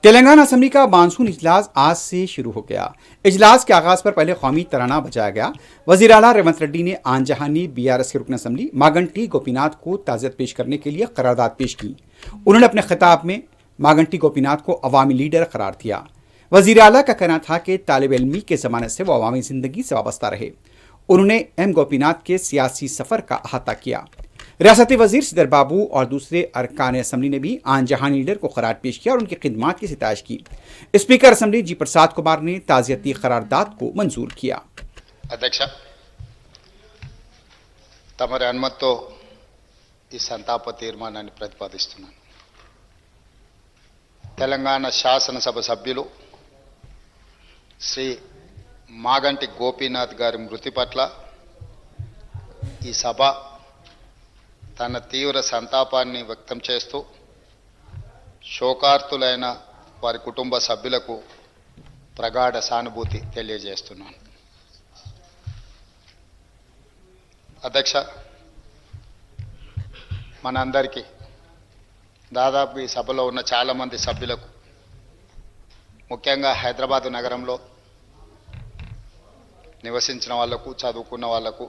Telangana assembly का monsoon इजलास आज से शुरू हो गया। इजलास के आगाज पर पहले कौमी तराना बजाया गया। वजीर आला रेवंत रेड्डी ने आन जहानी बीआरएस के रुकन असम्बली मागंटी गोपीनाथ को ताज़ियत पेश करने के लिए करारदाद पेश की। उन्होंने अपने खिताब में मागंटी गोपीनाथ को अवामी लीडर करार दिया। वजीर आला का कहना था कि तालिब इल्मी के ज़माने से वो अवामी ज़िंदगी से वाबस्ता रहे। उन्होंने एम गोपीनाथ के सियासी सफ़र का अहाता किया। रियासती वजीर सिदर बाबू और दूसरे अरकान असम्बली ने भी आन जहान लीडर को करार पेश किया और उनकी खिदमात की सिताइश की। स्पीकर असम्बली जी प्रसाद कुमार ने ताज़ियती करारदाद को मंजूर किया। अध्यक्ष तमरी अनुमतिతో ఈ సంతాప తీర్మానాన్ని ప్రతిపాదిస్తున్నాను. తెలంగాణ శాసనసభ సభ్యులు శ్రీ మాగంటి గోపీనాథ్ గారి మృతి పట్ల ఈ సభ తన తీవ్ర సంతాపాన్ని వ్యక్తం చేస్తూ శోకార్తులైన వారి కుటుంబ సభ్యులకు ప్రగాఢ సానుభూతి తెలియజేస్తున్నాను. అధ్యక్ష, మనందరికీ దాదాపు ఈ సభలో ఉన్న చాలామంది సభ్యులకు, ముఖ్యంగా హైదరాబాద్ నగరంలో నివసించిన వాళ్లకు, చదువుకున్న వాళ్లకు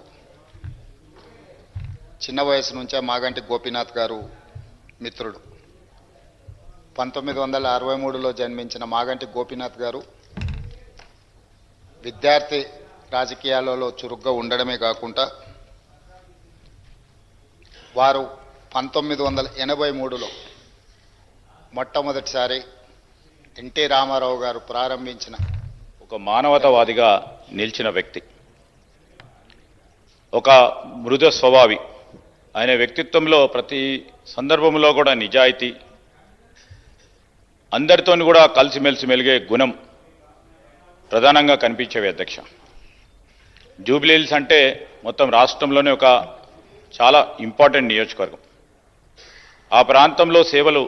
చిన్న వయసు నుంచే మాగంటి గోపీనాథ్ గారు మిత్రుడు. 1963లో జన్మించిన మాగంటి గోపీనాథ్ గారు విద్యార్థి రాజకీయాలలో చురుగ్గా ఉండడమే కాకుండా వారు 1983లో మొట్టమొదటిసారి ఎన్టీ రామారావు గారు ప్రారంభించిన ఒక మానవతావాదిగా నిలిచిన వ్యక్తి, ఒక మృదు స్వభావి. ఆయన వ్యక్తిత్వంలో ప్రతి సందర్భంలో కూడా నిజాయితీ, అందరితో కూడా కలిసిమెలిసి మెలిగే గుణం ప్రధానంగా కనిపించేవి. అధ్యక్ష, జూబ్లీ హిల్స్ అంటే మొత్తం రాష్ట్రంలోనే ఒక చాలా ఇంపార్టెంట్ నియోజకవర్గం. ఆ ప్రాంతంలో సేవలు